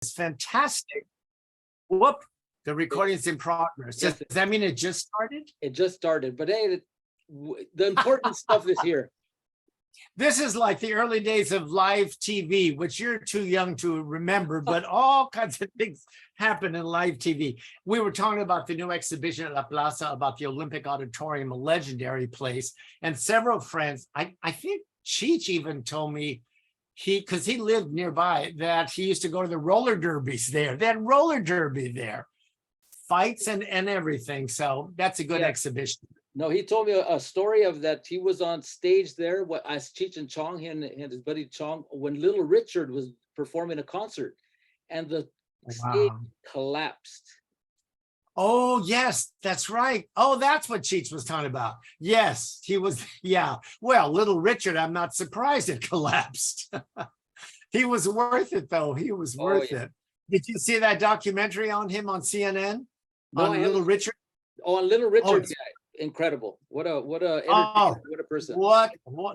fantastic. Whoop, the recording's in progress. Does that mean it just started? It just started, but hey, the important stuff is here. This is like the early days of live TV, which you're too young to remember, but all kinds of things happen in live TV. We were talking about the new exhibition at La Plaza about the Olympic Auditorium, a legendary place, and several friends, I think Cheech even told me because he lived nearby, that he used to go to the roller derbies there. They had roller derby there, fights and everything. So that's a good exhibition. No, he told me a story of that he was on stage there as Cheech and Chong, he and his buddy Chong, when Little Richard was performing a concert, and the stage collapsed. Oh, yes, that's right. Oh, that's what Cheech was talking about. Yes, he was. Yeah. Well, Little Richard, I'm not surprised it collapsed. He was worth it, though. He was worth it. Did you see that documentary on him on CNN? On Little Richard? Oh, on Little Richard, incredible. What a person. What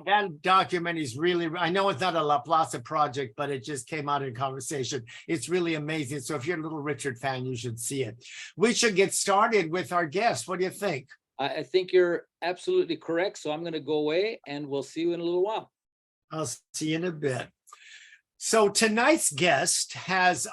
that documentary is really, I know it's not a La Plaza project, but it just came out in conversation. It's really amazing. So if you're a Little Richard fan, you should see it. We should get started with our guest. What do you think? I think you're absolutely correct. So I'm going to go away and we'll see you in a little while. I'll see you in a bit. So tonight's guest has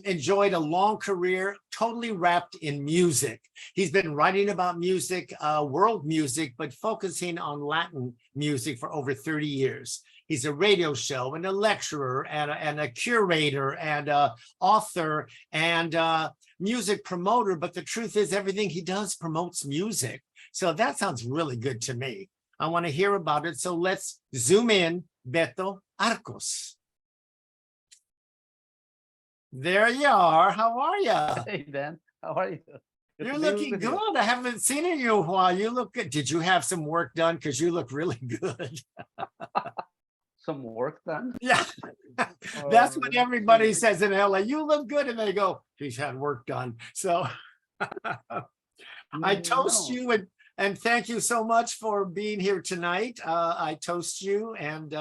enjoyed a long career, totally wrapped in music. He's been writing about music, world music, but focusing on Latin music for over 30 years. He's a radio show and a lecturer and a curator and a author and a music promoter. But the truth is everything he does promotes music. So that sounds really good to me. I want to hear about it. So let's zoom in, Betto Arcos. There you are. How are you? Hey, Dan. How are you? You're looking good. I haven't seen you in a while. You look good. Did you have some work done? Because you look really good. Some work done? Yeah. That's what everybody says in LA. You look good. And they go, he's had work done. So I toast you and thank you so much for being here tonight. I toast you. And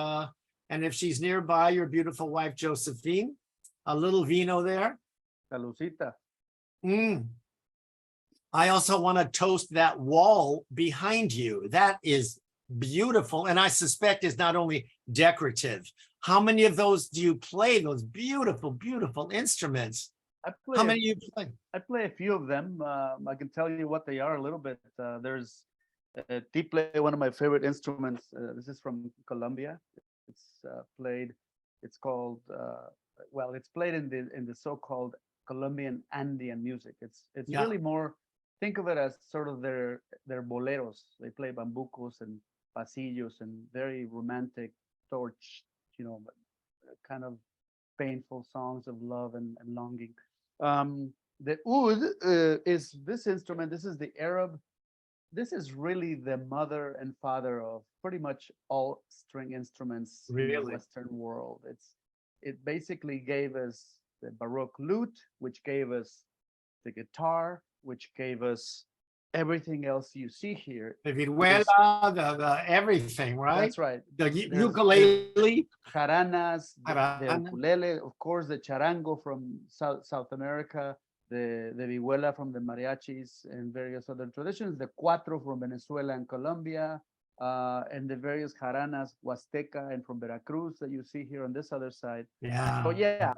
if she's nearby, your beautiful wife, Josephine. A little vino there. Salucita. I also want to toast that wall behind you. That is beautiful. And I suspect is not only decorative. How many of those do you play? Those beautiful, beautiful instruments. How many do you play? I play a few of them. I can tell you what they are a little bit. There's tiple, one of my favorite instruments. This is from Colombia. It's played. It's called. Well, it's played in the so-called Colombian Andean music. It's really more, think of it as sort of their boleros. They play bambucos and pasillos and very romantic, torch, kind of painful songs of love and longing. The oud is this instrument. This is the Arab. This is really the mother and father of pretty much all string instruments in the Western world. It basically gave us the Baroque lute, which gave us the guitar, which gave us everything else you see here. The vihuela, the everything, right? That's right. The ukulele. Jaranas, the ukulele, of course, the charango from South America, the vihuela from the mariachis and various other traditions, the cuatro from Venezuela and Colombia, and the various jaranas, Huasteca, and from Veracruz that you see here on this other side. Yeah. So yeah,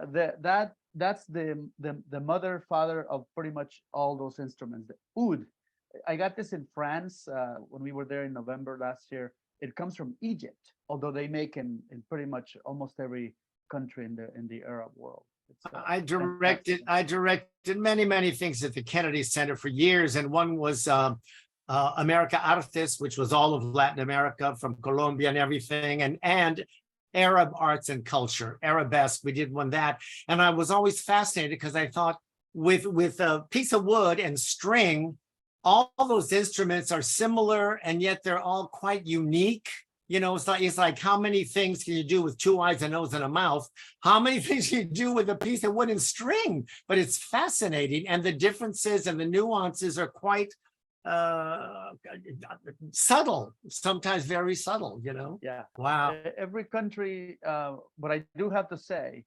that's the mother, father of pretty much all those instruments. The oud, I got this in France when we were there in November last year. It comes from Egypt, although they make in pretty much almost every country in the Arab world. I directed many things at the Kennedy Center for years, and one was America Artes, which was all of Latin America from Colombia and everything, and Arab arts and culture, Arabesque. We did one that, and I was always fascinated because I thought with a piece of wood and string, all those instruments are similar, and yet they're all quite unique. It's like how many things can you do with 2 eyes, a nose, and a mouth? How many things can you do with a piece of wood and string? But it's fascinating, and the differences and the nuances are quite subtle, sometimes very subtle. Yeah. Wow. Every country, but I do have to say,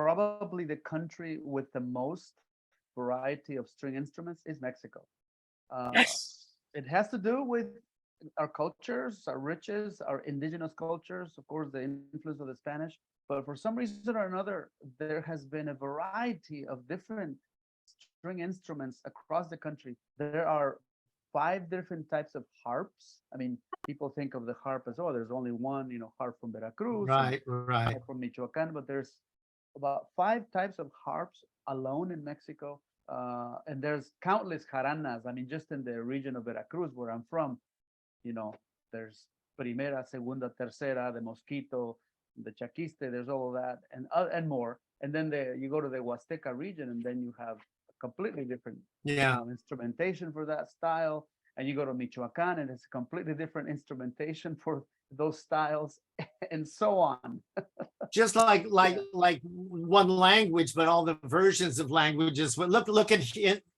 probably the country with the most variety of string instruments is Mexico. Yes. It has to do with our cultures, our riches, our indigenous cultures, of course, the influence of the Spanish. But for some reason or another, there has been a variety of different string instruments across the country. There are 5 different types of harps. I mean, people think of the harp as, oh, there's only one, harp from Veracruz, Right, right. harp from Michoacan, but there's about 5 types of harps alone in Mexico. And there's countless jaranas. I mean, just in the region of Veracruz, where I'm from, there's primera, segunda, tercera, the mosquito, the chaquiste, there's all of that, and more. And then you go to the Huasteca region, and then you have a completely different instrumentation for that style. And you go to Michoacan, and it's a completely different instrumentation for those styles, and so on. Just like one language, but all the versions of languages. But look at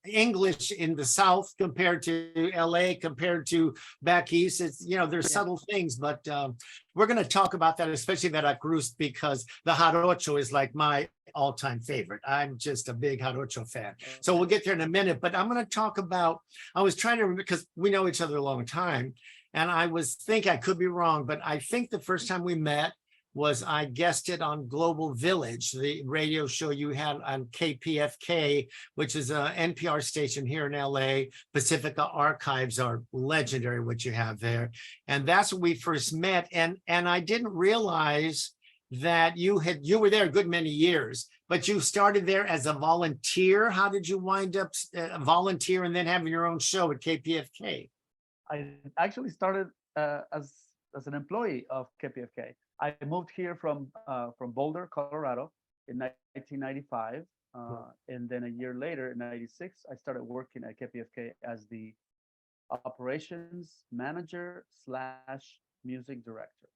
English in the South compared to LA, compared to back east. It's there's subtle things, but we're going to talk about that, especially Veracruz, because the jarocho is like my all-time favorite. I'm just a big jarocho fan. So we'll get there in a minute, but I'm going to talk about. I was trying to remember, because we know each other a long time, and I could be wrong, but I think the first time we met was I guested on Global Village, the radio show you had on KPFK, which is a NPR station here in LA. Pacifica Archives are legendary, what you have there. And that's when we first met. And I didn't realize that you were there a good many years, but you started there as a volunteer. How did you wind up volunteer and then having your own show at KPFK? I actually started as an employee of KPFK. I moved here from Boulder, Colorado in 1995. And then a year later, in 96, I started working at KPFK as the operations manager / music director.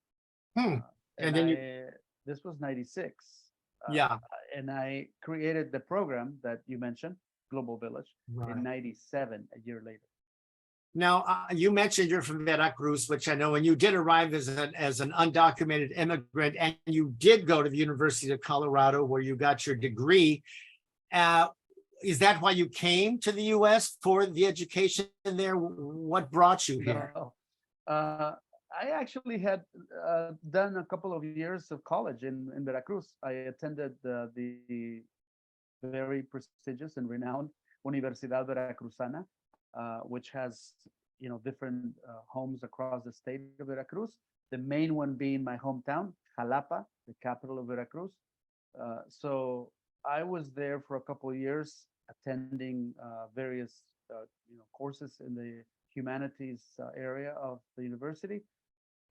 And then this was 96. And I created the program that you mentioned, Global Village, in 97, a year later. Now, you mentioned you're from Veracruz, which I know, and you did arrive as an undocumented immigrant, and you did go to the University of Colorado, where you got your degree. Is that why you came to the U.S. for the education there? What brought you here? No. I actually had done a couple of years of college in Veracruz. I attended the very prestigious and renowned Universidad Veracruzana, which has different homes across the state of Veracruz. The main one being my hometown, Jalapa, the capital of Veracruz. So I was there for a couple of years, attending various courses in the humanities area of the university.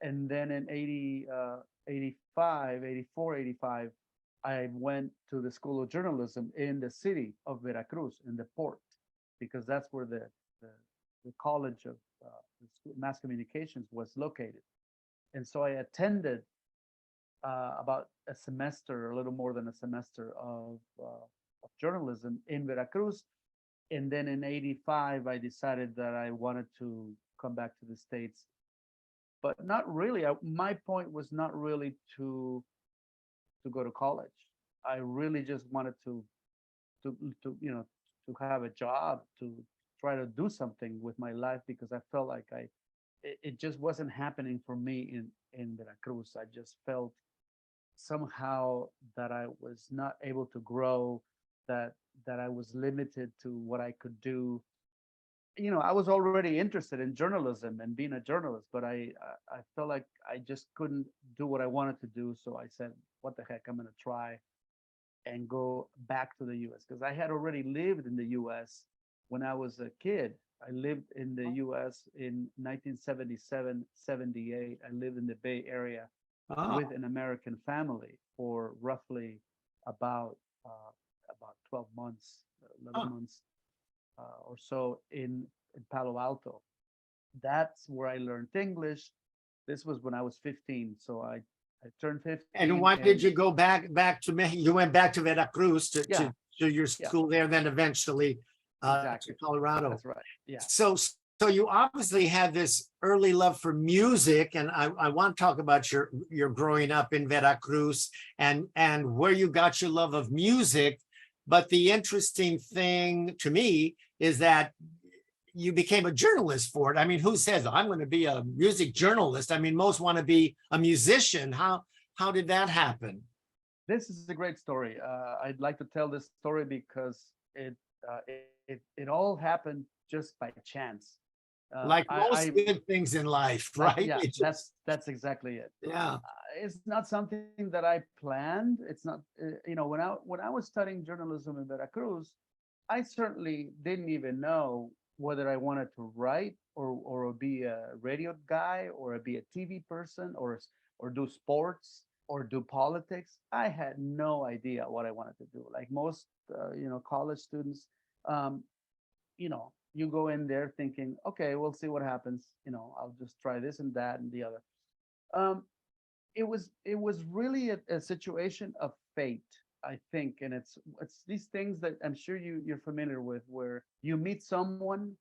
And then in 84, 85, I went to the School of Journalism in the city of Veracruz, in the port, because that's where the College of Mass Communications was located. And so I attended about a semester, a little more than a semester of journalism in Veracruz. And then in 85, I decided that I wanted to come back to the States. But not really. My point was not really to go to college. I really just wanted to have a job, to try to do something with my life, because I felt like it just wasn't happening for me in Veracruz. I just felt somehow that I was not able to grow, that I was limited to what I could do. I was already interested in journalism and being a journalist, but I felt like I just couldn't do what I wanted to do. So I said, what the heck, I'm going to try and go back to the US, because I had already lived in the US when I was a kid. I lived in the US in 1977, 78. I lived in the Bay Area with an American family for roughly about 12 months, 11 months or so in Palo Alto. That's where I learned English. This was when I was 15. So I turned 15. And why did you go back to Mexico? You went back to Veracruz to your school there, then eventually to Colorado. That's right. Yeah. So so you obviously had this early love for music, and I want to talk about your growing up in Veracruz and where you got your love of music. But the interesting thing to me is that you became a journalist for it. I mean, who says I'm going to be a music journalist? I mean, most want to be a musician. How did that happen? This is a great story. I'd like to tell this story because it all happened just by chance. Like most good things in life, right? Yeah, that's exactly it. Yeah. It's not something that I planned. It's not, when I was studying journalism in Veracruz, I certainly didn't even know whether I wanted to write or be a radio guy or be a TV person or do sports or do politics. I had no idea what I wanted to do. Like most, college students, you go in there thinking, okay, we'll see what happens. I'll just try this and that and the other. It was really a situation of fate, I think, and it's these things that I'm sure you're familiar with, where you meet someone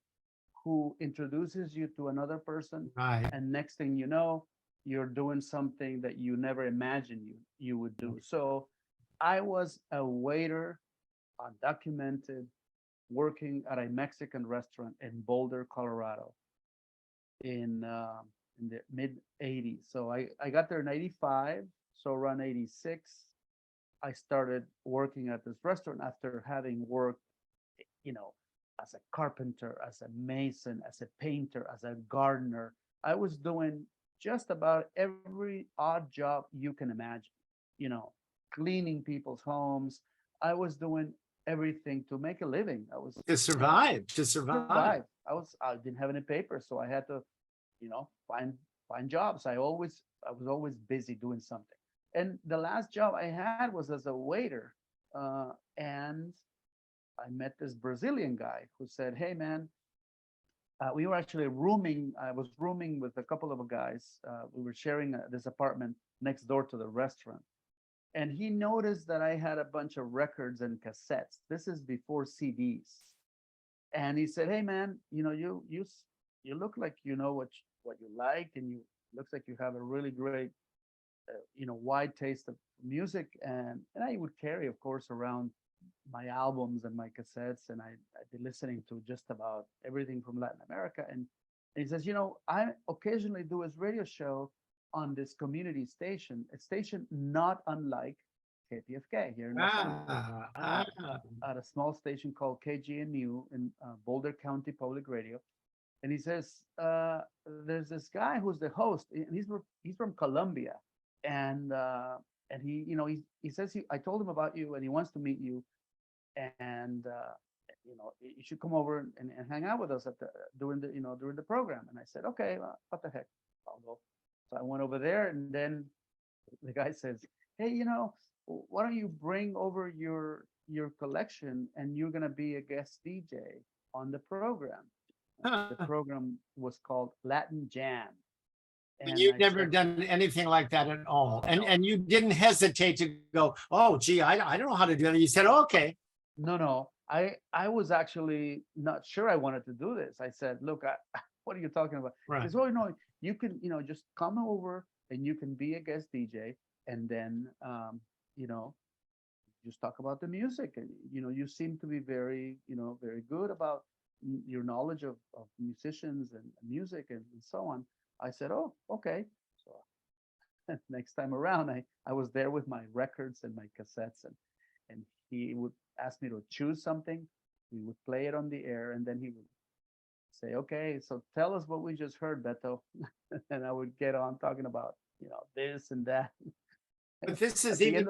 who introduces you to another person, Right. and next thing you know, you're doing something that you never imagined you would do. So I was a waiter, undocumented, working at a Mexican restaurant in Boulder, Colorado, in the mid '80s. So I got there in '85. So around '86, I started working at this restaurant after having worked, as a carpenter, as a mason, as a painter, as a gardener. I was doing just about every odd job you can imagine, cleaning people's homes. I was doing everything to make a living. I was To survive. I didn't have any papers, so I had to, find jobs. I was always busy doing something. And the last job I had was as a waiter, and I met this Brazilian guy who said, "Hey, man." We were actually rooming. I was rooming with a couple of guys. We were sharing this apartment next door to the restaurant. And he noticed that I had a bunch of records and cassettes. This is before CDs. And he said, "Hey, man, you look like you know what you like, and you looks like you have a really great, wide taste of music." And I would carry, of course, around my albums and my cassettes, and I'd be listening to just about everything from Latin America. And he says, I occasionally do his radio show on this community station, a station not unlike KPFK here in Los Angeles, at a small station called KGNU in Boulder County Public Radio. And he says, there's this guy who's the host, and he's from Colombia, and he says I told him about you, and he wants to meet you, and you should come over and hang out with us during the program. And I said, okay, well, what the heck, I'll go. So I went over there, and then the guy says, "Hey, why don't you bring over your collection, and you're gonna be a guest DJ on the program." The program was called Latin Jam. And you've never done anything like that at all. And you didn't hesitate to go, "Oh, gee, I don't know how to do it." You said, "Okay." No. I was actually not sure I wanted to do this. I said, "Look, what are you talking about?" Right. He says, "Oh, no, you can, just come over and you can be a guest DJ, and then, just talk about the music. And, you seem to be very, very good about your knowledge of musicians and music and so on." I said, "Oh, okay." So next time around, I was there with my records and my cassettes, and he would ask me to choose something. We would play it on the air, and then he would say, "Okay, so tell us what we just heard, Betto." And I would get on talking about, this and that. But this At is the end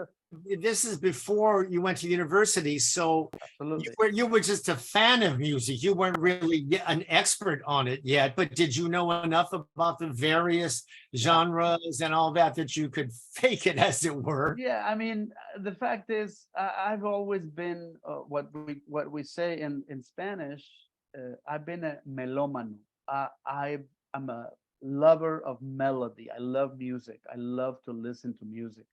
this is before you went to university. So Absolutely. you were just a fan of music. You weren't really an expert on it yet, but did you know enough about the various genres and all that you could fake it, as it were? Yeah, I mean, the fact is, I've always been what we say in Spanish. I've been a melómano. I'm a lover of melody. I love music. I love to listen to music,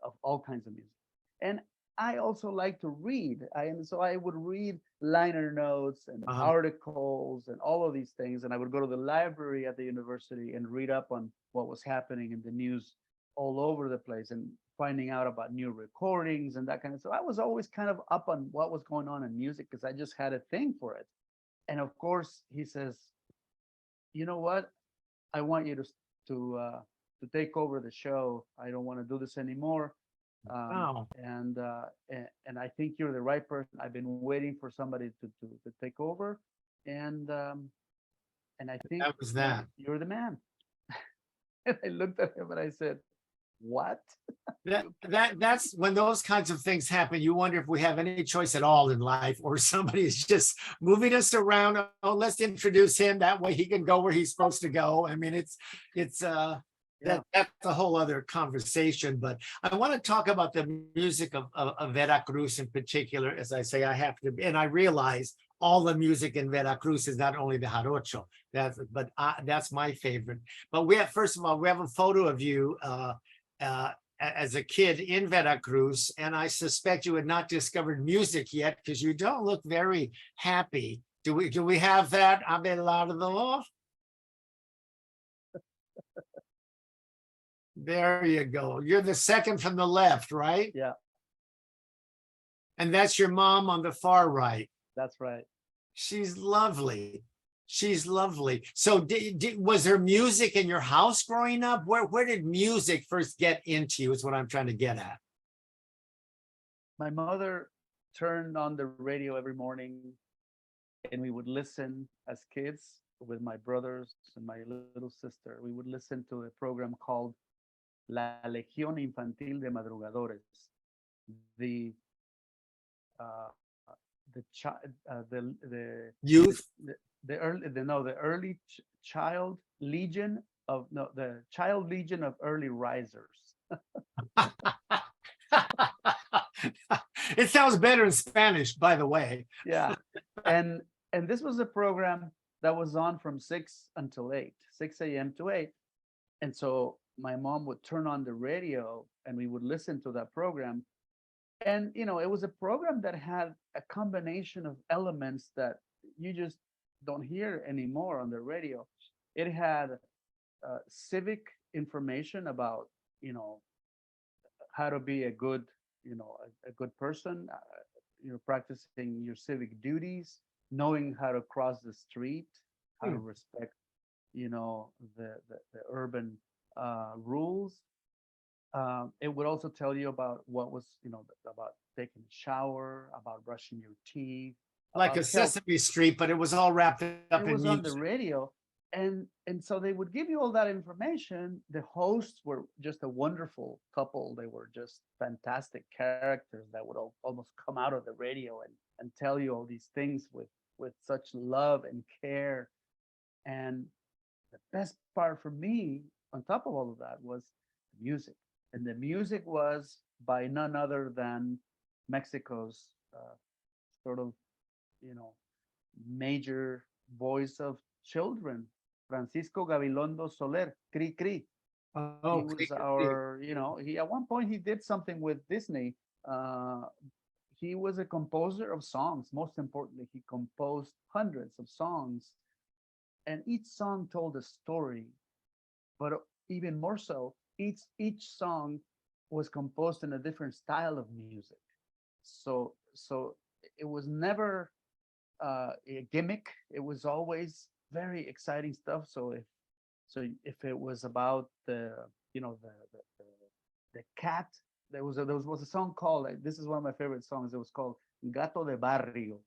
of all kinds of music. And I also like to read. And so I would read liner notes and Uh-huh. articles and all of these things. And I would go to the library at the university and read up on what was happening in the news all over the place and finding out about new recordings and that kind of. So I was always kind of up on what was going on in music because I just had a thing for it. And of course, he says, "You know what? I want you to take over the show. I don't want to do this anymore. Wow. And I think you're the right person. I've been waiting for somebody to take over, and and I think That was that. you're the man." And I looked at him and I said, "What?" That's when those kinds of things happen. You wonder if we have any choice at all in life, or somebody's just moving us around. Oh, let's introduce him. That way he can go where he's supposed to go. I mean, that's a whole other conversation. But I want to talk about the music of Veracruz in particular. As I say, I have to, and I realize all the music in Veracruz is not only the jarocho. That's my favorite. But first of all, we have a photo of you as a kid in Veracruz, and I suspect you had not discovered music yet because you don't look very happy. Do we have that, Abelardo? There you go. You're the second from the left, right? Yeah, And that's your mom on the far right. that's right. She's lovely. She's lovely. So was there music in your house growing up? Where did music first get into you is what I'm trying to get at. My mother turned on the radio every morning, and we would listen as kids with my brothers and my little sister. We would listen to a program called La Legión Infantil de Madrugadores. The uh, the Youth? the early child legion of no the child legion of early risers. It sounds better in Spanish, by the way. Yeah, and this was a program that was on from 6 until 8, 6 a.m. to 8. And so my mom would turn on the radio and we would listen to that program. And it was a program that had a combination of elements that you just don't hear anymore on the radio. It had civic information about how to be a good a good person, practicing your civic duties, knowing how to cross the street, how to respect the urban rules. It would also tell you about what was about taking a shower, about brushing your teeth, Like a about health. Sesame Street, but it was all wrapped up It in was on the music. radio, and so they would give you all that information. The hosts were just a wonderful couple. They were just fantastic characters that would almost come out of the radio and tell you all these things with such love and care. And the best part for me, on top of all of that, was the music. And the music was by none other than Mexico's sort of, major voice of children, Francisco Gabilondo Soler, Cri Cri. Oh, He was our, he at one point he did something with Disney. He was a composer of songs. Most importantly, he composed hundreds of songs, and each song told a story. But even more so, each song was composed in a different style of music. So it was never a gimmick. It was always very exciting stuff. So if it was about the cat, there was a song called, this is one of my favorite songs. It was called Gato de Barrio,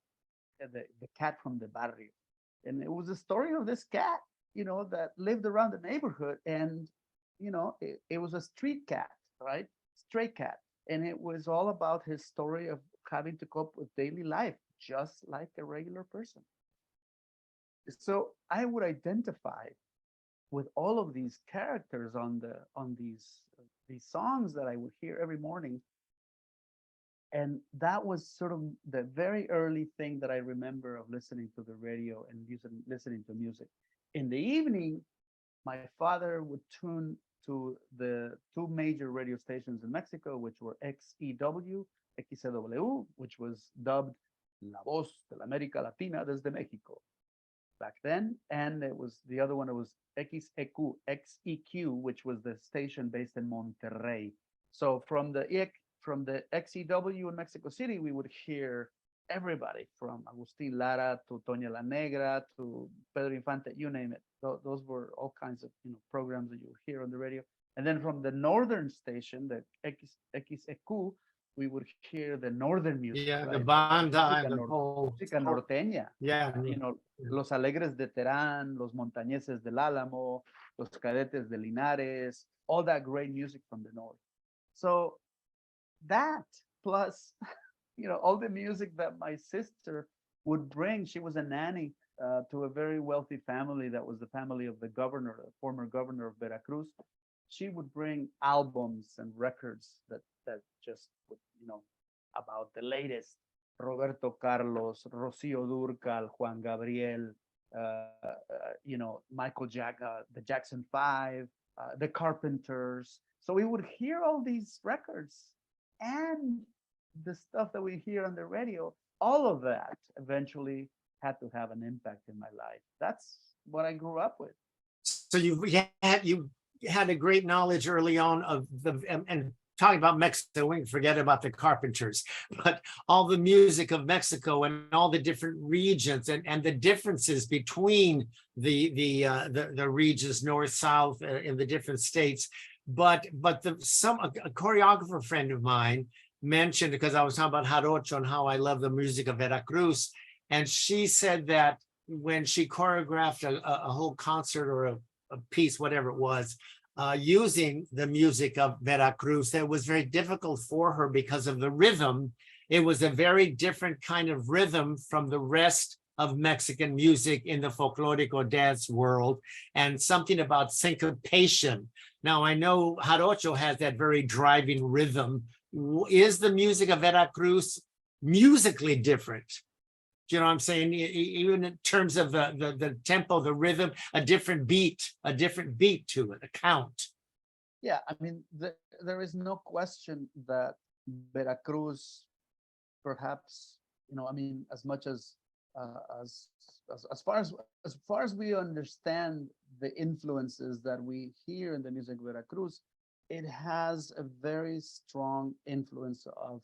the cat from the barrio, and it was a story of this cat, that lived around the neighborhood, and it was a street cat, right? Stray cat, and it was all about his story of having to cope with daily life, just like a regular person. So I would identify with all of these characters on these songs that I would hear every morning. And that was sort of the very early thing that I remember of listening to the radio and listening to music. In the evening, my father would tune to the two major radio stations in Mexico, which were XEW, XCW, which was dubbed La Voz de la América Latina desde Mexico back then. And it was the other one, it was XEQ, which was the station based in Monterrey. So from the XEW in Mexico City, we would hear everybody from Agustin Lara to Toña La Negra to Pedro Infante, you name it. Those were all kinds of programs that you would hear on the radio. And then from the northern station, the XEQ, we would hear the northern music. Yeah, right? the banda, the Música norteña. Yeah. Los Alegres de Terán, los Montañeses del Álamo, los Cadetes de Linares, all that great music from the north. So that plus, all the music that my sister would bring. She was a nanny to a very wealthy family that was the family of the governor, the former governor of Veracruz. She would bring albums and records that just would, about the latest. Roberto Carlos, Rocío Dúrcal, Juan Gabriel, Michael Jackson, the Jackson 5, the Carpenters. So we would hear all these records and the stuff that we hear on the radio. All of that eventually had to have an impact in my life. That's what I grew up with. So you had a great knowledge early on of and talking about Mexico, we can forget about the Carpenters, but all the music of Mexico and all the different regions and the differences between the regions, north, south, in the different states. But a choreographer friend of mine mentioned, because I was talking about Jarocho and how I love the music of Veracruz, and she said that when she choreographed a whole concert or a piece, whatever it was, using the music of Veracruz, that was very difficult for her because of the rhythm. It was a very different kind of rhythm from the rest of Mexican music in the folkloric or dance world, and something about syncopation. Now, I know Jarocho has that very driving rhythm. Is the music of Veracruz musically different? Do you know what I'm saying? Even in terms of the tempo, the rhythm, a different beat to it, a count. Yeah, I mean, there is no question that Veracruz, perhaps, as much as far as we understand the influences that we hear in the music of Veracruz, it has a very strong influence of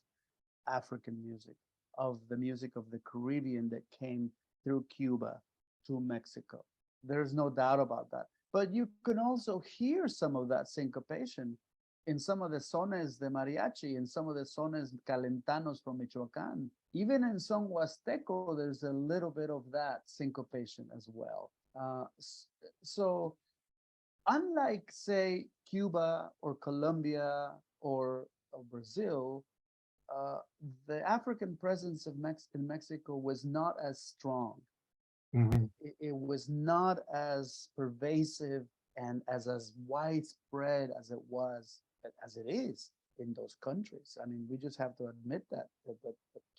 African music, of the music of the Caribbean that came through Cuba to Mexico. There's no doubt about that. But you can also hear some of that syncopation in some of the sones de mariachi, in some of the sones calentanos from Michoacán. Even in son Huasteco, there's a little bit of that syncopation as well. So unlike, say, Cuba or Colombia or Brazil, the African presence of in Mexico was not as strong. Mm-hmm. It was not as pervasive and as widespread as it is in those countries. I mean, we just have to admit that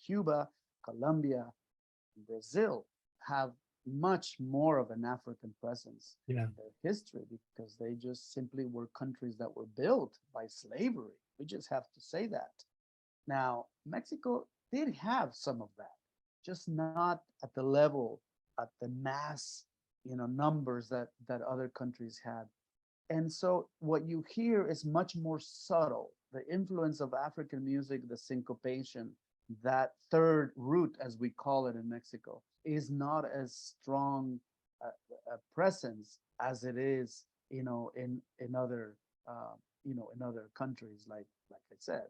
Cuba, Colombia, Brazil have much more of an African presence in their history, because they just simply were countries that were built by slavery. We just have to say that. Now, Mexico did have some of that, just not at the level, at the mass, numbers that other countries had. And so what you hear is much more subtle. The influence of African music, the syncopation, that third root, as we call it in Mexico, is not as strong a presence as it is, in other, in other countries, like I said.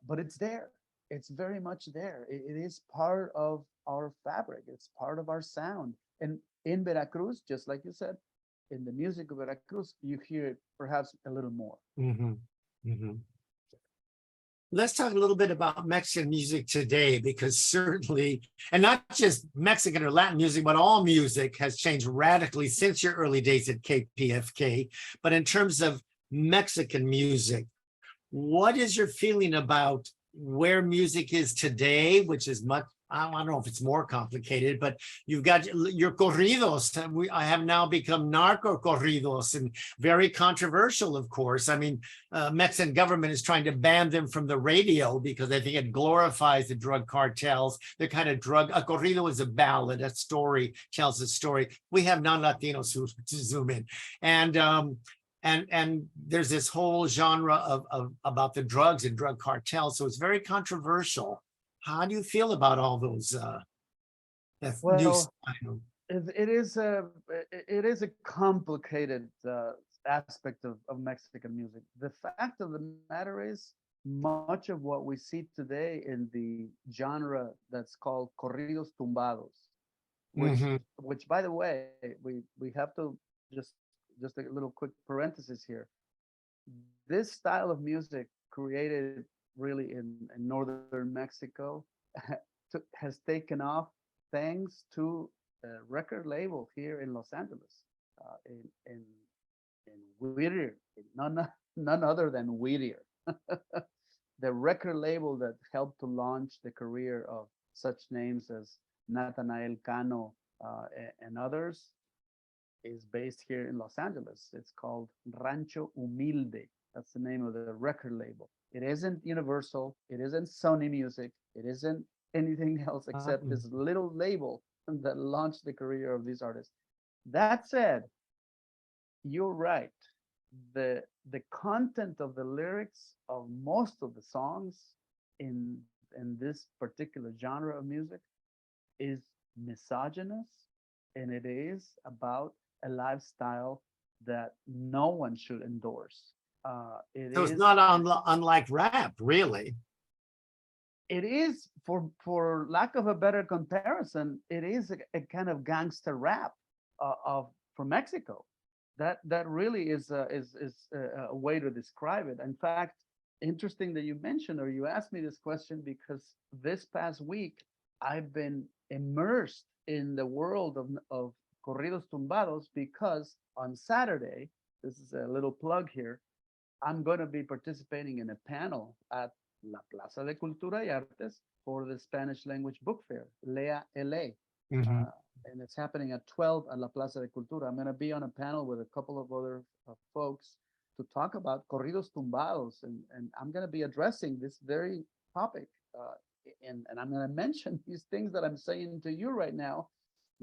But it's there. It's very much there. It is part of our fabric. It's part of our sound. And in Veracruz, just like you said, in the music of Veracruz, you hear it perhaps a little more. Mm-hmm. Mm-hmm. Let's talk a little bit about Mexican music today, because certainly, and not just Mexican or Latin music, but all music has changed radically since your early days at KPFK. But in terms of Mexican music, what is your feeling about where music is today, which is much, I don't know if it's more complicated, but you've got your corridos. I have now become narco corridos, and very controversial, of course. I mean, Mexican government is trying to ban them from the radio because I think it glorifies the drug cartels. They're kind of a corrido is a ballad, a story, tells a story. We have non-Latinos who zoom in. And there's this whole genre of about the drugs and drug cartels. So it's very controversial. How do you feel about all those new style? It is a complicated aspect of Mexican music. The fact of the matter is, much of what we see today in the genre that's called corridos tumbados, which by the way, we have to just a little quick parenthesis here. This style of music, created really in northern Mexico, has taken off thanks to a record label here in Los Angeles, in Whittier, none other than Whittier, the record label that helped to launch the career of such names as Natanael Cano and others, is based here in Los Angeles. It's called Rancho Humilde. That's the name of the record label. It isn't Universal. It isn't Sony Music. It isn't anything else except this little label that launched the career of these artists. That said, you're right. The content of the lyrics of most of the songs in this particular genre of music is misogynist, and it is about a lifestyle that no one should endorse. So it's not unlike rap, really. It is, for lack of a better comparison, it is a kind of gangster rap from Mexico. That really is a way to describe it. In fact, interesting that you mentioned, or you asked me this question, because this past week I've been immersed in the world of corridos tumbados, because on Saturday, this is a little plug here, I'm going to be participating in a panel at La Plaza de Cultura y Artes for the Spanish language book fair, Lea LA. And it's happening at 12 at La Plaza de Cultura. I'm going to be on a panel with a couple of other folks to talk about corridos tumbados. And I'm going to be addressing this very topic. And I'm going to mention these things that I'm saying to you right now,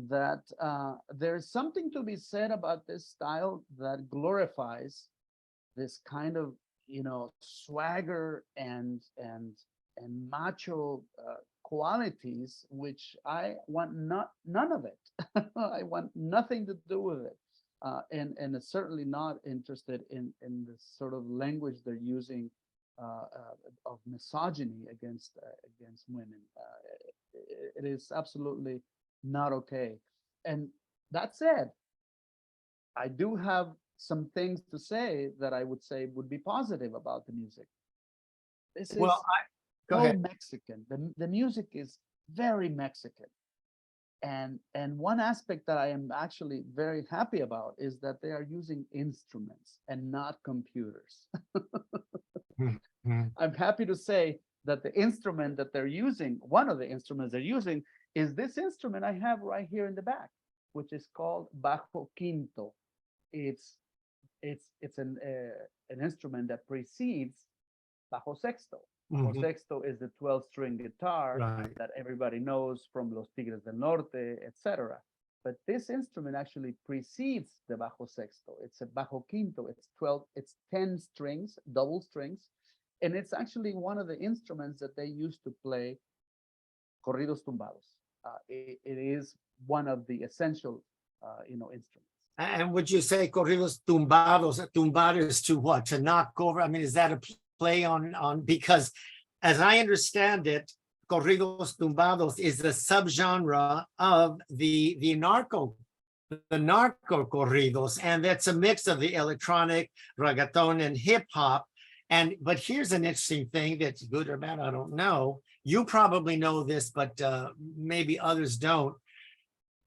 that there's something to be said about this style that glorifies this kind of, swagger and macho qualities, which I want none of it. I want nothing to do with it, and it's certainly not interested in the sort of language they're using of misogyny against women. It is absolutely not okay. And that said, I do have some things to say that I would say would be positive about the music. This is go ahead. Mexican. The music is very Mexican. And one aspect that I am actually very happy about is that they are using instruments and not computers. I'm happy to say that the instrument that they're using, one of the instruments they're using, is this instrument I have right here in the back, which is called bajo quinto. It's an instrument that precedes bajo sexto. Bajo sexto is the 12-string guitar that everybody knows from Los Tigres del Norte, etc. But this instrument actually precedes the bajo sexto. It's a bajo quinto. It's 10 strings, double strings, and it's actually one of the instruments that they used to play corridos tumbados. It is one of the essential, instruments. And would you say corridos tumbados, tumbar is to what? To knock over? I mean, is that a play on, because as I understand it, corridos tumbados is the subgenre of the narco corridos, and that's a mix of the electronic, reggaeton, and hip hop. But here's an interesting thing that's good or bad, I don't know. You probably know this, but maybe others don't.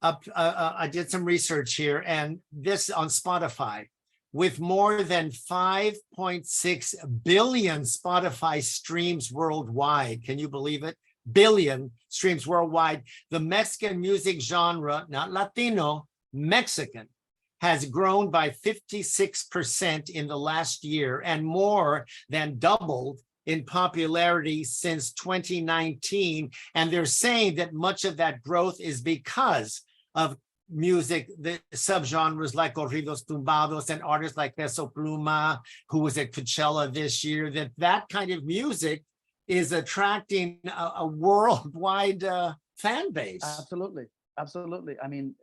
I did some research here, and this on Spotify. with more than 5.6 billion Spotify streams worldwide. Can you believe it? Billion streams worldwide. The Mexican music genre, not Latino, Mexican, has grown by 56% in the last year and more than doubled in popularity since 2019. And they're saying that much of that growth is because of music, the subgenres like corridos tumbados and artists like Peso Pluma, who was at Coachella this year, that kind of music is attracting a worldwide fan base. Absolutely. Absolutely. I mean,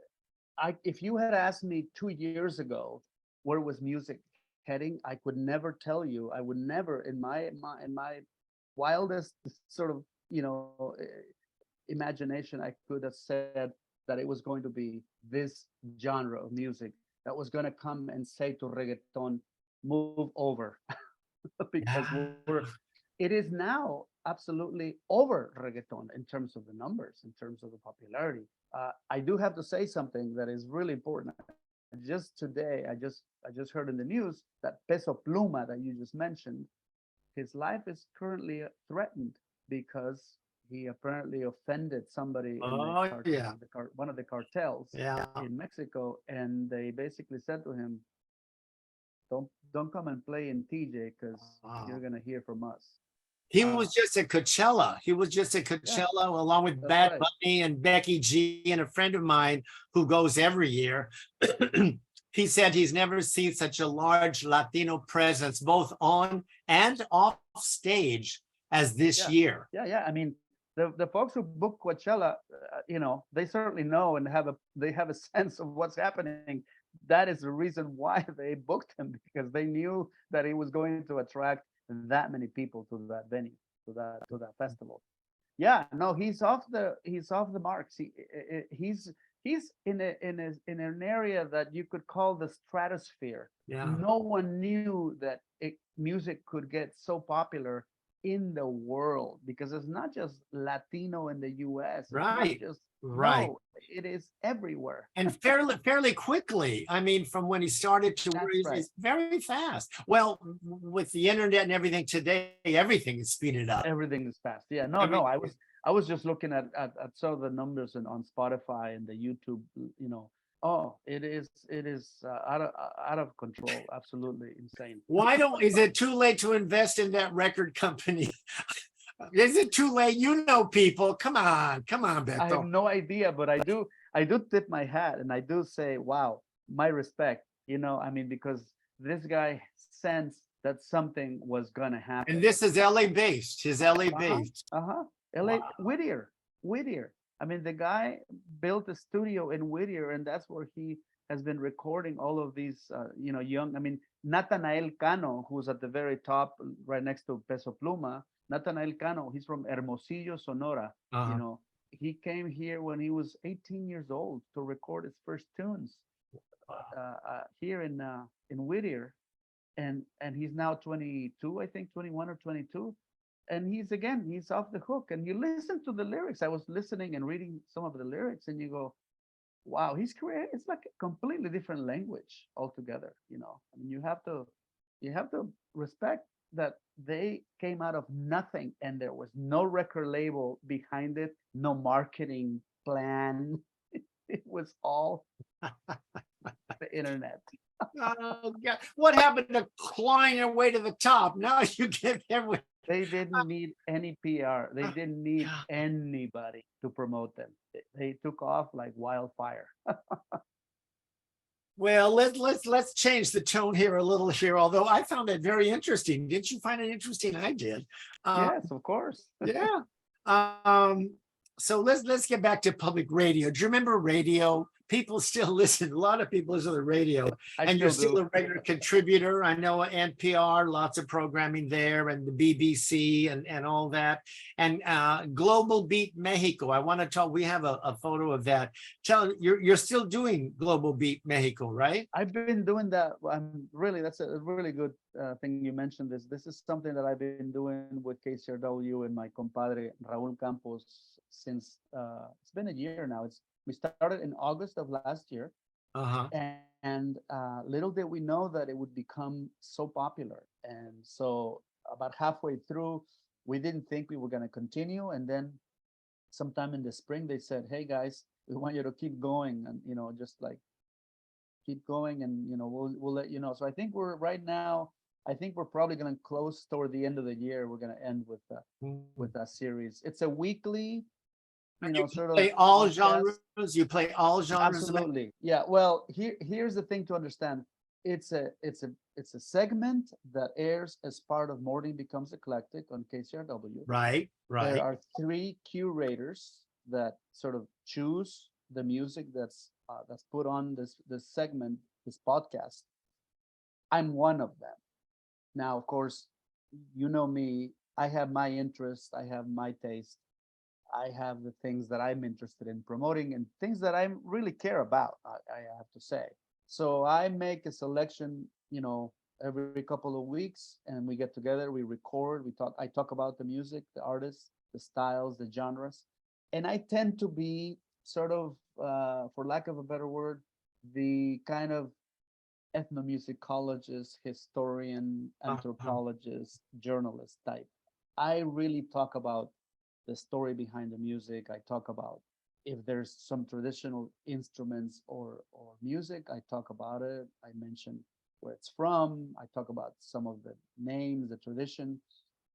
if you had asked me 2 years ago where was music heading, I could never tell you. I would never, in my wildest sort of imagination, I could have said that it was going to be this genre of music that was going to come and say to reggaeton, move over, because it is now absolutely over reggaeton in terms of the numbers, in terms of the popularity. I do have to say something that is really important. Just today, I just heard in the news that Peso Pluma that you just mentioned, his life is currently threatened because he apparently offended somebody in one of the cartels in Mexico, and they basically said to him, "Don't come and play in TJ because you're gonna hear from us." He was just at Coachella. Along with Bad Bunny and Becky G and a friend of mine who goes every year. He said he's never seen such a large Latino presence, both on and off stage, as this year. Yeah. I mean, the folks who book Coachella, they certainly know and they have a sense of what's happening. That is the reason why they booked him, because they knew that he was going to attract that many people to that venue, to that festival. Yeah, no, he's off the marks. He's in an area that you could call the stratosphere. Yeah. No one knew that music could get so popular in the world, because it's not just Latino in the US. Right. No, it is everywhere. And fairly quickly. I mean, from when he started to where he's very fast. Well, with the internet and everything today, everything is speeded up. Everything is fast. Yeah, no, I was just looking at some of the numbers on Spotify and the YouTube. It is out of control. Absolutely insane. Is it too late to invest in that record company? Is it too late? People. Come on, Betto. I have no idea, but I do tip my hat and I do say, wow, my respect. Because this guy sensed that something was gonna happen. And this is LA based. His LA based. LA. Wow. Whittier. I mean, the guy built a studio in Whittier, and that's where he has been recording all of these, young. I mean, Natanael Cano, who's at the very top, right next to Peso Pluma. Natanael Cano, he's from Hermosillo, Sonora. He came here when he was 18 years old to record his first tunes here in Whittier, and he's now 22, I think 21 or 22. And he's off the hook. And you listen to the lyrics. I was listening and reading some of the lyrics, and you go, wow, he's creating, it's like a completely different language altogether. I mean, you have to respect that they came out of nothing, and there was no record label behind it, no marketing plan. It was all the internet. Oh God! What happened to clawing your way to the top? Now you get everything. They didn't need any PR. They didn't need anybody to promote them. They took off like wildfire. Well, let's change the tone here a little here. Although I found it very interesting. Didn't you find it interesting? I did. Yes, of course. Yeah. So let's get back to public radio. Do you remember radio? People still listen. A lot of people listen to the radio, and you're still a regular contributor. I know NPR, lots of programming there, and the BBC and all that. And Global Beat Mexico. I want to talk. We have a photo of that. You're still doing Global Beat Mexico, right? I've been doing that. That's a really good thing you mentioned. This is something that I've been doing with KCRW and my compadre Raúl Campos since it's been a year now. We started in August of last year, Uh-huh. And little did we know that it would become so popular. And so about halfway through, we didn't think we were going to continue. And then sometime in the spring, they said, "Hey guys, we want you to keep going, and just like keep going, and we'll let you know." So I think we're right now. I think we're probably going to close toward the end of the year. We're going to end with that series. It's a weekly, You sort of play all podcast. genres. You play all genres. Absolutely. Yeah. Well, here's the thing to understand. It's a segment that airs as part of Morning Becomes Eclectic on KCRW. Right, There right. are three curators that sort of choose the music that's put on this segment, this podcast. I'm one of them. Now, of course, you know me. I have my interests. I have my taste. I have the things that I'm interested in promoting and things that I really care about, I have to say. So I make a selection, every couple of weeks, and we get together, we record, I talk about the music, the artists, the styles, the genres. And I tend to be sort of, for lack of a better word, the kind of ethnomusicologist, historian, Uh-huh. anthropologist, journalist type. I really talk about the story behind the music. I talk about if there's some traditional instruments or music, I talk about it. I mention where it's from. I talk about some of the names, the tradition.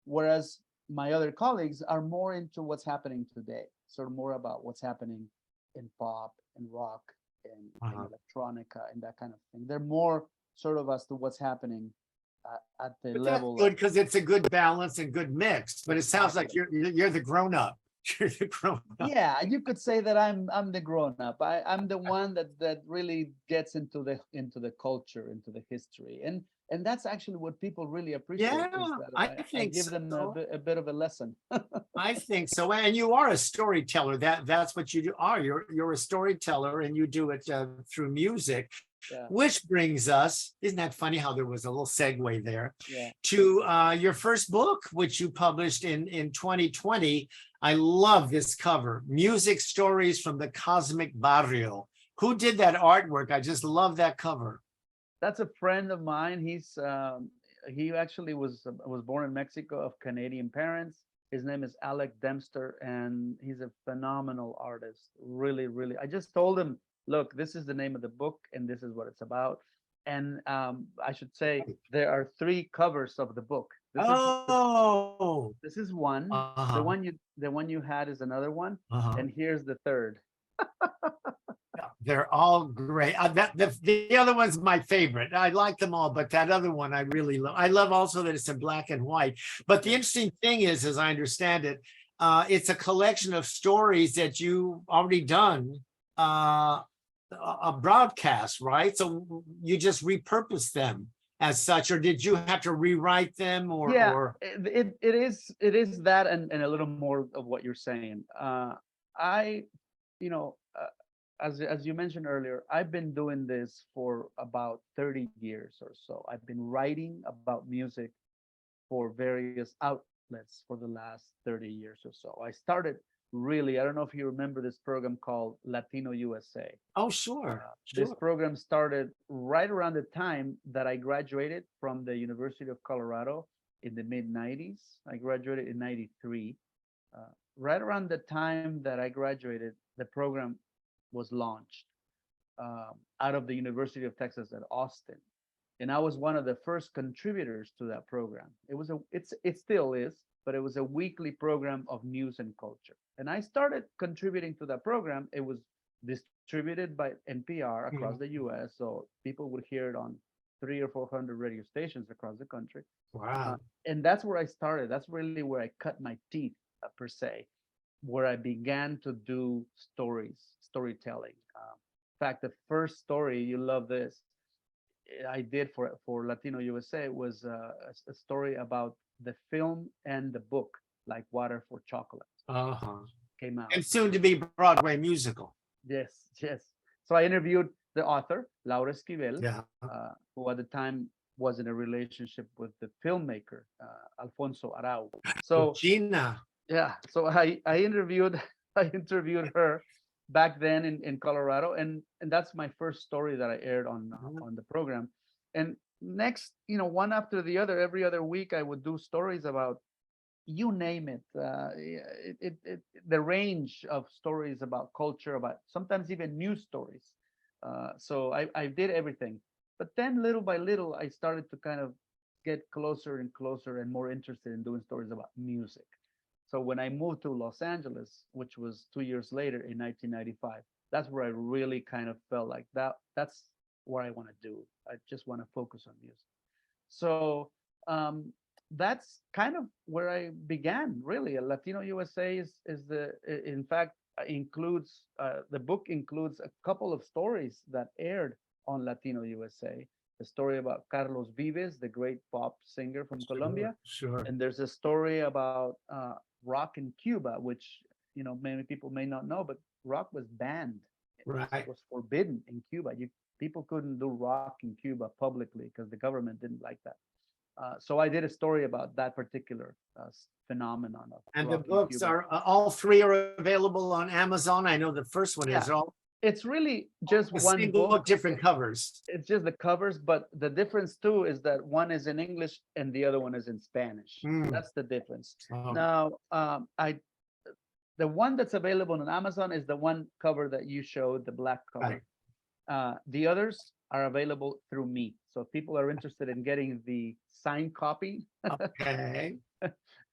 Whereas my other colleagues are more into what's happening today, sort of more about what's happening in pop and rock and Uh-huh. electronica and that kind of thing. They're more sort of as to what's happening at the But that's level good of because it's a good balance and good mix. But it sounds like exactly. you're the grown up. You're the grown up. Yeah, you could say that I'm the grown up. I'm the one that really gets into the culture, into the history, and that's actually what people really appreciate is Yeah, that I I think give them so. a bit of a lesson. I think so. And you are a storyteller. That's what you are. You're a storyteller, and you do it through music. Yeah, Which brings us, isn't that funny how there was a little segue there, yeah. to your first book, which you published in 2020. I love this cover, Music Stories from the Cosmic Barrio. Who did that artwork? I just love that cover. That's a friend of mine. He actually was born in Mexico of Canadian parents. His name is Alec Dempster, and he's a phenomenal artist. Really, really. I just told him, look, this is the name of the book, and this is what it's about. And I should say there are three covers of the book. Oh, This is one. The uh-huh, one you had is another one, uh-huh. and here's the third. They're all great. The other one's my favorite. I like them all, but that other one I really love. I love also that it's in black and white. But the Yeah. interesting thing is, as I understand it, it's a collection of stories that you already done a broadcast, right? So you just repurpose them as such, or did you have to rewrite them, Yeah, or it is that and a little more of what you're saying. I, you know, as you mentioned earlier, I've been doing this for about 30 years or so. I've been writing about music for various outlets for the last 30 years or so. I started really, I don't know if you remember this program called Latino USA. oh, sure, This sure. program started right around the time that I graduated from the University of Colorado in the mid 90s. I graduated in 93. Uh, right around the time that I graduated, the program was launched out of the University of Texas at Austin. And I was one of the first contributors to that program. It still is, but it was a weekly program of news and culture. And I started contributing to that program. It was distributed by NPR across the Mhm. US, so people would hear it on 300 or 400 radio stations across the country. Wow. And that's where I started. That's really where I cut my teeth, per se, where I began to do storytelling. In fact, the first story, you love this, I did for Latino USA was a story about the film and the book, like Water for Chocolate, Uh-huh. came out. And soon to be Broadway musical. Yes, yes. So I interviewed the author, Laura Esquivel, Yeah. who at the time was in a relationship with the filmmaker, Alfonso Arau. So Gina. yeah, so I interviewed I interviewed her, back then in Colorado, and that's my first story that I aired on the program. And next, one after the other, every other week, I would do stories about, you name it. The range of stories about culture, about sometimes even news stories. So I did everything. But then little by little, I started to kind of get closer and closer and more interested in doing stories about music. So when I moved to Los Angeles, which was 2 years later in 1995, that's where I really kind of felt like that's what I want to do. I just want to focus on music. So that's kind of where I began. Really, Latino USA is in fact includes the book includes a couple of stories that aired on Latino USA. The story about Carlos Vives, the great pop singer from Colombia, Sure. and there's a story about rock in Cuba, which many people may not know, but rock was banned. Right. It was forbidden in Cuba. People couldn't do rock in Cuba publicly because the government didn't like that. So I did a story about that particular phenomenon of And the rock in books Cuba. are all three are available on Amazon. I know the first one is Yeah. all It's really just a one single book. different covers. It's just the covers, but the difference too is that one is in English and the other one is in Spanish. Mm. That's the difference. Oh, Now, the one that's available on Amazon is the one cover that you showed, the black cover. Right. The others are available through me. So if people are interested in getting the signed copy, Okay.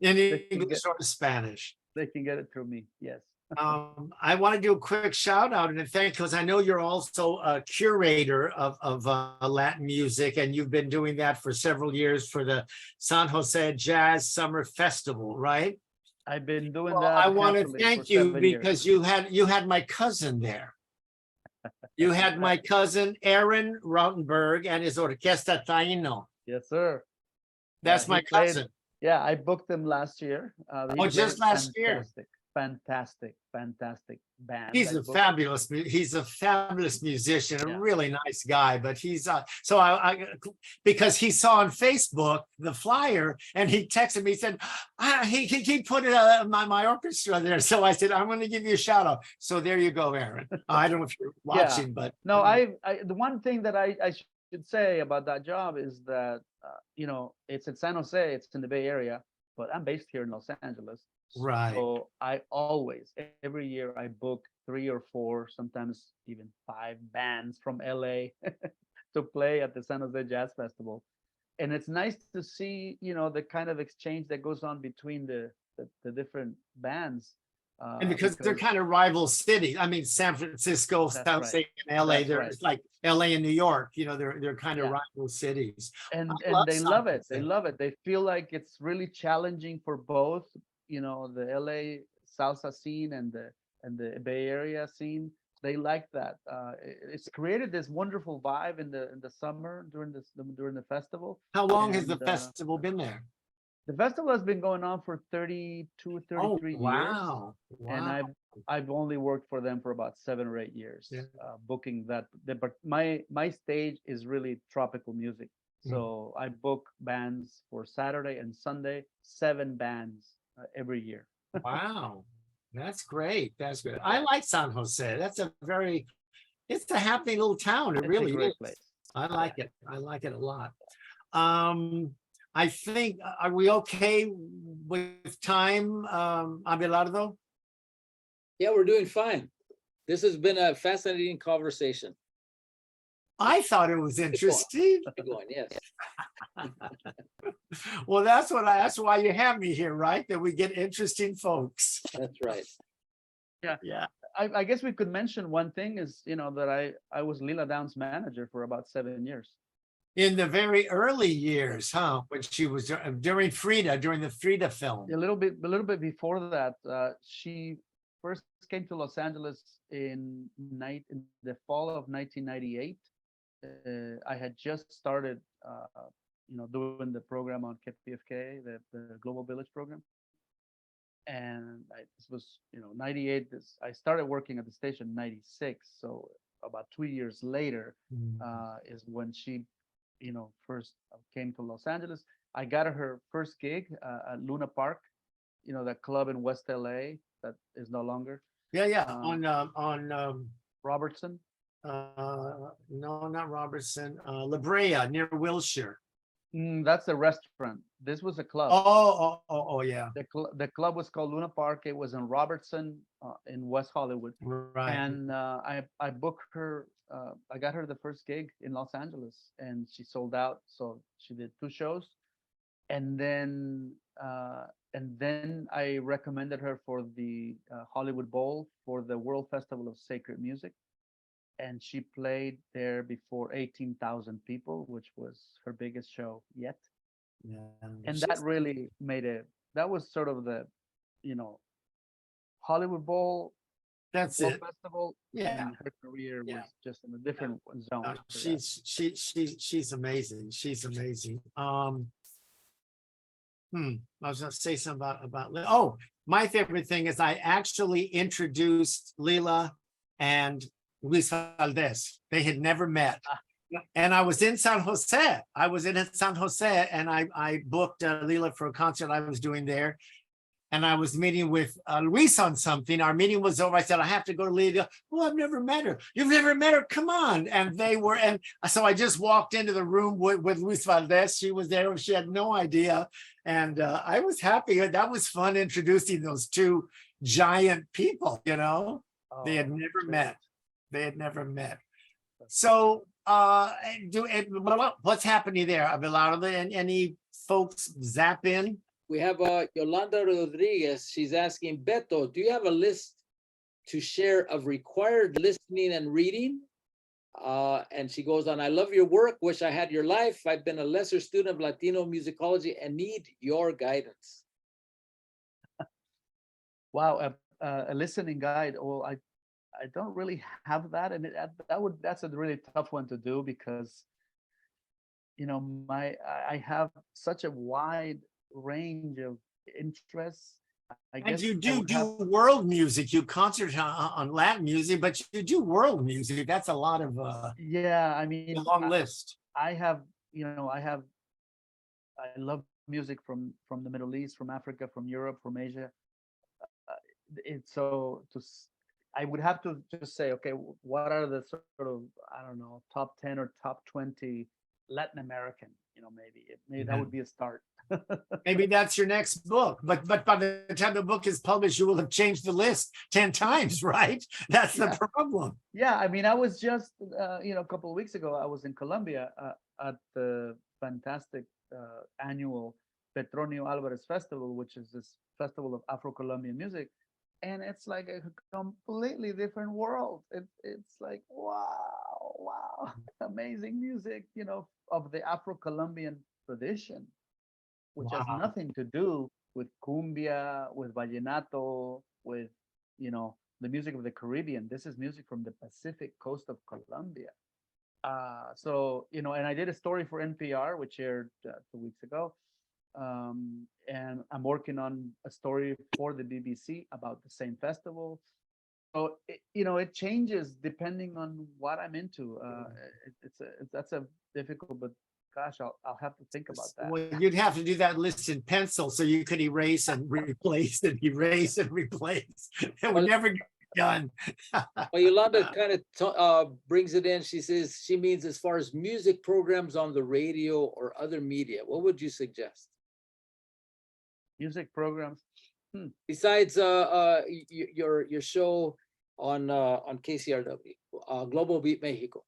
In can English get- or Spanish. they can get it through me. Yes. I want to do a quick shout out and thank, because I know you're also a curator of Latin music, and you've been doing that for several years for the San Jose Jazz Summer Festival, right? I've been doing Well, that. I want to happily for thank you 7 years. because you had my cousin there. You had my cousin Aaron Rautenberg and his Orquesta Taino. Yes, sir. That's he my played- cousin. Yeah, I booked him last year. He Oh, just played last year. Fantastic band. He's I a booked. fabulous musician, a Yeah. really nice guy. But he's so I because he saw on Facebook the flyer and he texted me. He said he put my orchestra there. So I said I'm going to give you a shout out. So there you go, Aaron. I don't know if you're watching, but No, the one thing that I should say about that job is that it's in San Jose, it's in the Bay Area, but I'm based here in Los Angeles. Right. So I always, every year, I book 3 or 4, sometimes even 5 bands from LA to play at the San Jose Jazz Festival. And it's nice to see, the kind of exchange that goes on between the different bands. And because they're kind of rival cities. I mean, San Francisco, That's San right. Jose, and LA. That's There's right. like LA and New York. They're kind of Yeah. rival cities. and I and love they San love it. They Jose. love it. They feel like it's really challenging for both, the LA salsa scene and the Bay Area scene. They like that. It's created this wonderful vibe in the summer during the festival. How long has the And, festival been there? The festival has been going on for 32, 33 years. Wow. And I've only worked for them for about 7 or 8 years, Yeah. booking that. But my stage is really tropical music. So I book bands for Saturday and Sunday, 7 bands every year. Wow. That's great. That's good. I like San Jose. It's a happening little town. It It's really a great is. place. I like it. I like it a lot. I think, are we okay with time, Abelardo? Yeah, we're doing fine. This has been a fascinating conversation. I thought it was interesting. Keep going, yes. Well, that's why you have me here, right? That we get interesting folks. That's right. Yeah. I guess we could mention one thing is, that I was Lila Downs' manager for about 7 years. In the very early years, huh? When she was during the Frida film. A little bit before that, she first came to Los Angeles in the fall of 1998. I had just started, doing the program on KPFK, the Global Village program. And this was, 98. I started working at the station in 96. So about 2 years later is when she, first came to Los Angeles. I got her first gig at Luna Park, that club in West LA that is no longer. Yeah, yeah. Robertson. No, not Robertson. La Brea near Wilshire. That's a restaurant. This was a club. Oh, yeah. The club was called Luna Park. It was in Robertson, in West Hollywood. Right. And I booked her. I got her the first gig in Los Angeles, and she sold out. So she did 2 shows, and then I recommended her for the Hollywood Bowl for the World Festival of Sacred Music, and she played there before 18,000 people, which was her biggest show yet. Yeah. And that really that was sort of the, Hollywood Bowl That's World it. Festival. Yeah. And her career Yeah. was just in a different zone. after that. She's amazing. She's amazing. I was gonna say something about oh, my favorite thing is I actually introduced Lila and Luis Valdez. They had never met. And I was in San Jose. And I booked Lila for a concert I was doing there. And I was meeting with Luis on something. Our meeting was over. I said, I have to go to Lila. Oh, I've never met her. You've never met her? Come on. And so I just walked into the room with Luis Valdez. She was there. She had no idea. And I was happy. That was fun introducing those two giant people, They had never met. So what's happening there, Abelardo? And any folks zap in? We have Yolanda Rodriguez. She's asking, Beto, do you have a list to share of required listening and reading? And she goes on, I love your work. Wish I had your life. I've been a lesser student of Latino musicology and need your guidance. Wow, a listening guide. Well, I don't really have that, and that's a really tough one to do because, I have such a wide range of interests. I And guess you do world music. You concert on Latin music, but you do world music. That's a lot of yeah. I mean, a long list. I love music from the Middle East, from Africa, from Europe, from Asia. I would have to just say, okay, what are the sort of, I don't know, top 10 or top 20 Latin American, maybe that would be a start. Maybe that's your next book, but by the time the book is published, you will have changed the list 10 times, right? That's the problem. Yeah, I mean, I was just, a couple of weeks ago, I was in Colombia at the fantastic annual Petronio Alvarez Festival, which is this festival of Afro-Colombian music. And it's like a completely different world. It's like, wow, amazing music, of the Afro-Colombian tradition, which has nothing to do with cumbia, with vallenato, with, the music of the Caribbean. This is music from the Pacific coast of Colombia. So, and I did a story for NPR, which aired 2 weeks ago. And I'm working on a story for the BBC about the same festival. So it changes depending on what I'm into. That's a difficult, but gosh, I'll have to think about that. Well, you'd have to do that list in pencil so you could erase and replace and erase and replace. It would never get done. Well, Yolanda kind of brings it in. She says she means as far as music programs on the radio or other media. What would you suggest? Music programs. Besides your show on KCRW, Global Beat Mexico.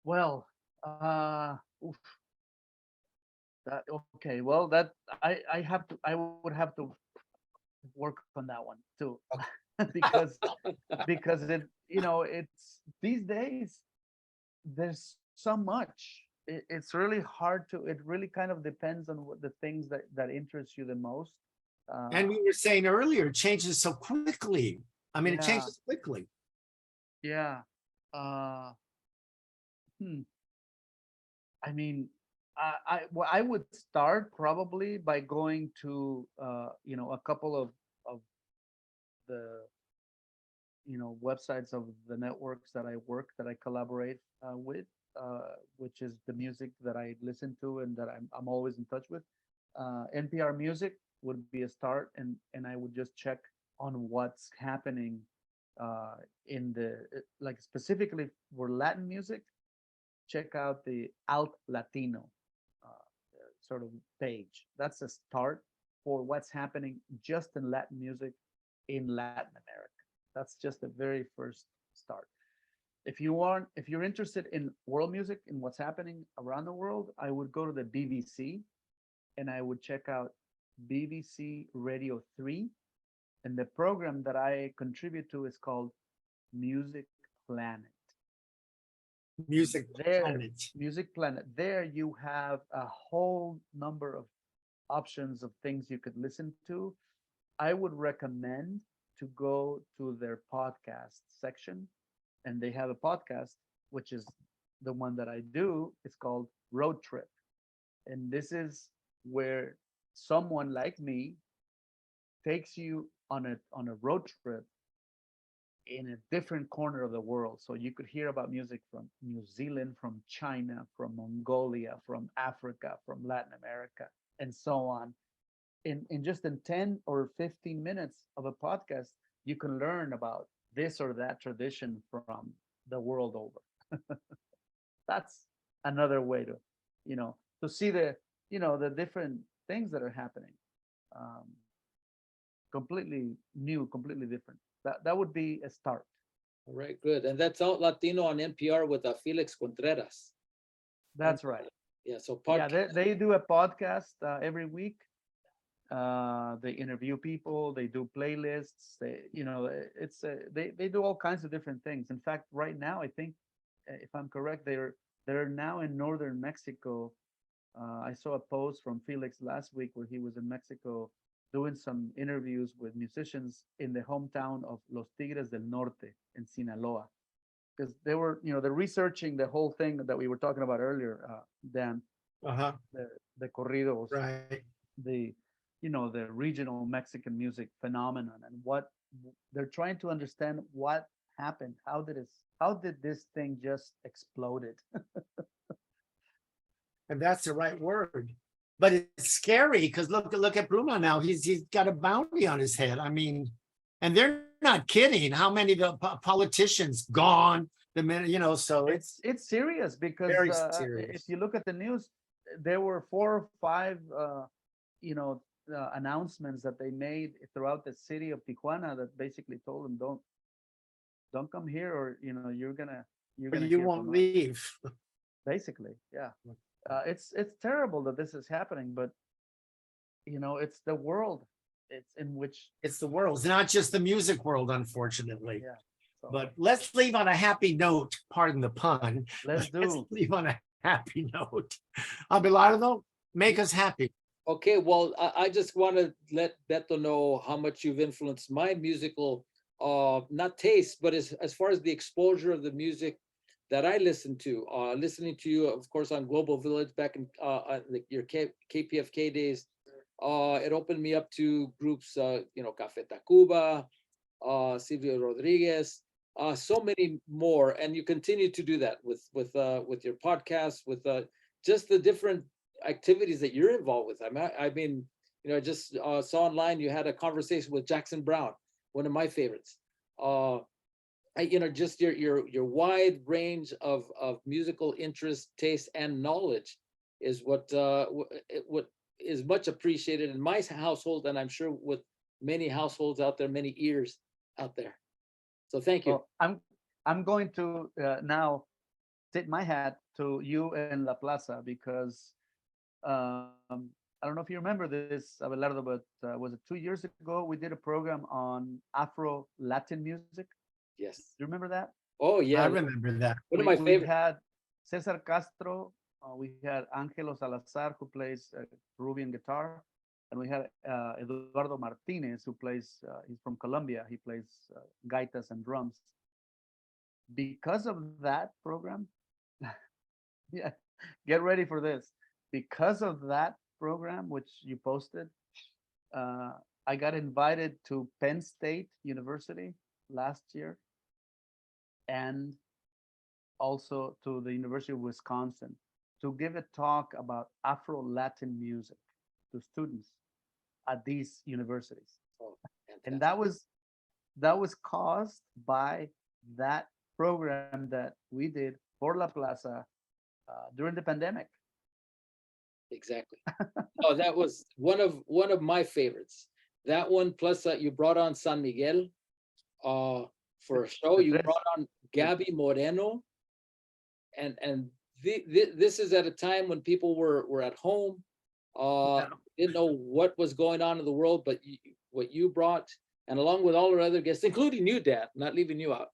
Well, that okay. Well, that I would have to work on that one too, because it it's these days there's so much. It's really hard to. It really kind of depends on what the things that interest you the most. And we were saying earlier, it changes so quickly. I mean, it changes quickly. Yeah. I mean, I would start probably by going to a couple of the websites of the networks that I collaborate with, which is the music that I listen to and that I'm always in touch with. NPR Music would be a start, and I would just check on what's happening in the like specifically for Latin music. Check out the Alt Latino sort of page. That's a start for what's happening just in Latin music in Latin America. That's just the very first start. If you're interested in world music and what's happening around the world, I would go to the BBC and I would check out BBC Radio 3. And the program that I contribute to is called Music Planet. Music There, Planet. Music Planet. There you have a whole number of options of things you could listen to. I would recommend to go to their podcast section, and they have a podcast, which is the one that I do. It's called Road Trip. And this is where someone like me takes you on a road trip in a different corner of the world. So you could hear about music from New Zealand, from China, from Mongolia, from Africa, from Latin America, and so on. In just in 10 or 15 minutes of a podcast, you can learn about this or that tradition from the world over. That's another way to, to see the different things that are happening. Completely new, completely different. That would be a start. All right, good. And that's Out Latino on NPR with Felix Contreras. That's right. Yeah, so Yeah, they do a podcast every week. They interview people. They do playlists. They do all kinds of different things. In fact, right now, I think, if I'm correct, they're now in northern Mexico. I saw a post from Felix last week where he was in Mexico doing some interviews with musicians in the hometown of Los Tigres del Norte in Sinaloa, because they're researching the whole thing that we were talking about earlier, Dan. Uh-huh. The corridos, Right. the regional Mexican music phenomenon, and what they're trying to understand what happened. How did this thing just exploded? And that's the right word. But it's scary because look at Bruno now. He's got a bounty on his head. I mean, and they're not kidding. How many of the politicians gone? The minute, so It's serious, because very serious. if you look at the news, there were 4 or 5 announcements that they made throughout the city of Tijuana that basically told them, don't come here, or you're gonna You won't leave. Basically, yeah. It's terrible that this is happening, but it's the world. It's the world. It's not just the music world, unfortunately. Yeah. So But let's leave on a happy note. Pardon the pun. let's Let's do. leave on a happy note. Abelardo, make us happy. Okay, well, I just want to let Betto know how much you've influenced my musical, not taste, but as far as the exposure of the music that I listen to. Listening to you, of course, on Global Village back in your KPFK days, it opened me up to groups, Café Tacuba, Silvio Rodriguez, so many more, and you continue to do that with your podcast, with just the different activities that you're involved with. I mean, I just saw online you had a conversation with Jackson Brown, one of my favorites. Just your wide range of musical interest, taste, and knowledge is what is much appreciated in my household, and I'm sure with many households out there, many ears out there. So thank you. Well, I'm going to now tip my hat to you and La Plaza, because I don't know if you remember this, Abelardo, but was it 2 years ago we did a program on Afro Latin music? Yes. Do you remember that? Oh yeah, I remember that. one of my We favorite. had Cesar Castro, we had Angelo Salazar, who plays Peruvian guitar, and we had Eduardo Martinez, who plays, he's from Colombia, he plays gaitas and drums. Because of that program, yeah, get ready for this. Because of that program, which you posted, I got invited to Penn State University last year, and also to the University of Wisconsin, to give a talk about Afro-Latin music to students at these universities. Oh, And that was caused by that program that we did for La Plaza during the pandemic. Exactly. Oh, that was one of my favorites. That one, plus you brought on San Miguel for a show. The You Tres. brought on Gabby Moreno, and this is at a time when people were at home, didn't know what was going on in the world, but what you brought, and along with all our other guests, including you, Dan, not leaving you out,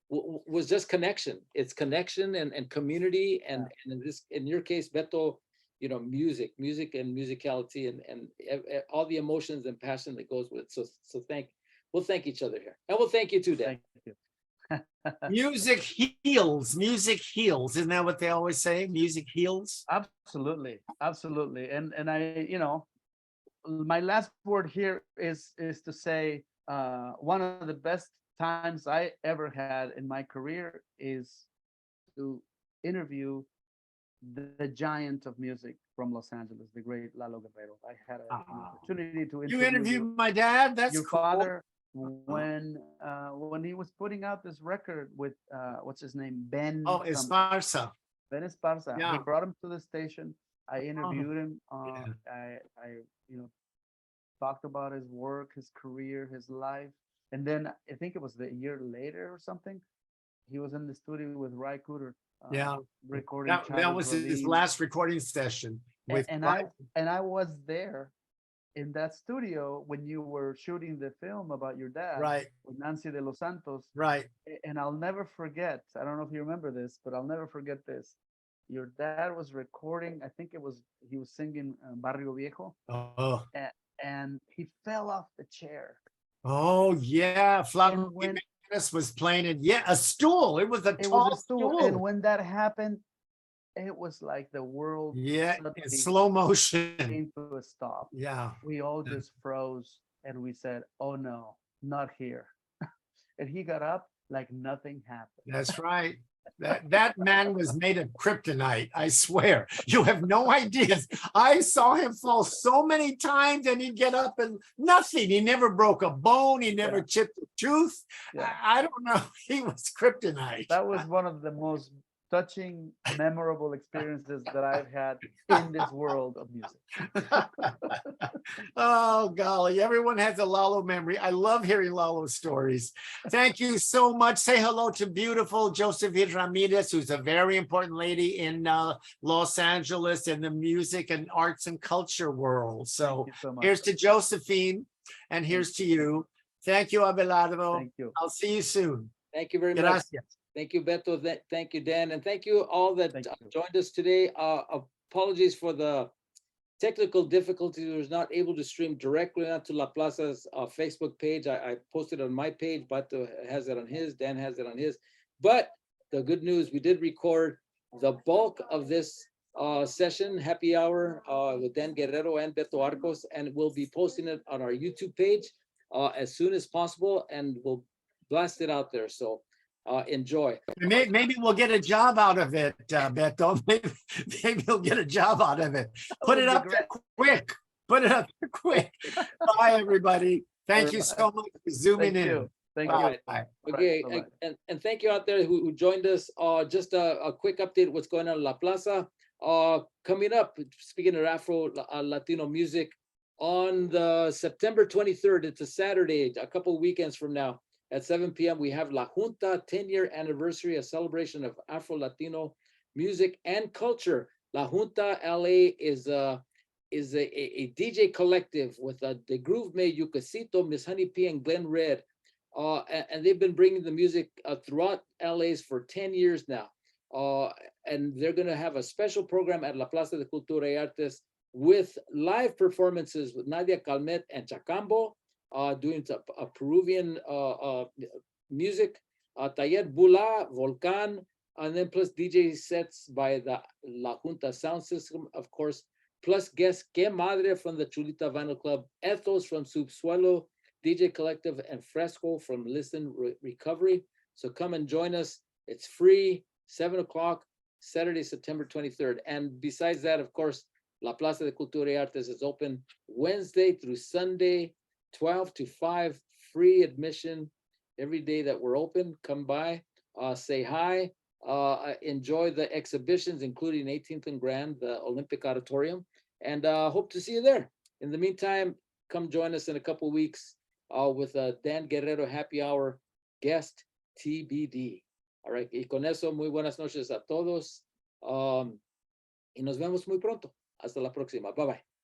was just connection. It's connection and community, and in your case, Betto, you know, music and musicality and all the emotions and passion that goes with it. So we'll thank each other here, and we'll thank you too, Dan. Thank you. Music heals. Music heals. Isn't that what they always say? Music heals. Absolutely, absolutely. And I, you know, my last word here is to say one of the best times I ever had in my career is to interview the giant of music from Los Angeles, the great Lalo Guerrero. I had an opportunity to You interviewed my dad. That's your cool. father when he was putting out this record with what's his name, Ben. Oh, Esparza. Ben Esparza. Yeah. He brought him to the station. I interviewed him. Yeah. I you know, talked about his work, his career, his life, and then I think it was the year later or something. He was in the studio with Ry Cooder. Yeah. Recording. That was his last recording session with. And I was there in that studio when you were shooting the film about your dad, Right. with Nancy de los Santos. Right. And I'll never forget, I don't know if you remember this, but I'll never forget this. Your dad was recording, I think he was singing Barrio Viejo, Oh. and he fell off the chair. Oh yeah, Flavio when- Jimenez was playing it. Yeah, a stool. It was a tall stool. And when that happened, it was like the world Yeah, in suddenly slow motion. came to a stop. Yeah. We all just froze and we said, "Oh no, not here." And he got up like nothing happened. That's right. That man was made of kryptonite. I swear. You have no idea. I saw him fall so many times and he'd get up and nothing. He never broke a bone. He never chipped a tooth. Yeah. I don't know. He was kryptonite. That was one of the most touching, memorable experiences that I've had in this world of music. Oh, golly. Everyone has a Lalo memory. I love hearing Lalo stories. Thank you so much. Say hello to beautiful Josephine Ramirez, who's a very important lady in Los Angeles in the music and arts and culture world. So, here's to Josephine, and here's to you. Thank you, Abelardo. Thank you. I'll see you soon. Thank you very much. Gracias. Thank you, Betto. Thank you, Dan. And thank you all that joined us today. Apologies for the technical difficulties. I was not able to stream directly onto La Plaza's Facebook page. I posted on my page. Betto has it on his. Dan has it on his. But the good news, we did record the bulk of this session, happy hour with Dan Guerrero and Betto Arcos, and we'll be posting it on our YouTube page as soon as possible, and we'll blast it out there. So enjoy. Maybe we'll get a job out of it, Betto. Maybe we'll get a job out of it. Put it up there quick. Put it up there quick. Bye, everybody. Thank you so much for zooming in. Thank you. Bye. Okay, Bye-bye. and thank you out there who joined us. Just a quick update what's going on in La Plaza. Coming up, speaking of Afro Latino music, on the September 23rd, it's a Saturday, a couple weekends from now, at 7 p.m. we have La Junta 10-year anniversary, a celebration of Afro Latino music and culture. La Junta LA is a DJ collective with the Groove May, Yucasito, Miss Honey P, and Glenn Red. And they've been bringing the music throughout LA's for 10 years now. And they're going to have a special program at La Plaza de Cultura y Artes with live performances with Nadia Calmet and Chacambo, doing a Peruvian music, Taller Bula, Volcan, and then plus DJ sets by the La Junta sound system, of course, plus guests Que Madre from the Chulita Vinyl Club, Ethos from Subsuelo, DJ Collective, and Fresco from Listen Recovery. So come and join us. It's free, 7 o'clock, Saturday, September 23rd. And besides that, of course, La Plaza de Cultura y Artes is open Wednesday through Sunday, 12 to 5, free admission every day that we're open. Come by, say hi, enjoy the exhibitions, including 18th and Grand, the Olympic Auditorium, and hope to see you there. In the meantime, come join us in a couple weeks with a Dan Guerrero Happy Hour guest TBD. All right, y con eso, muy buenas noches a todos. Y nos vemos muy pronto. Hasta la próxima. Bye bye.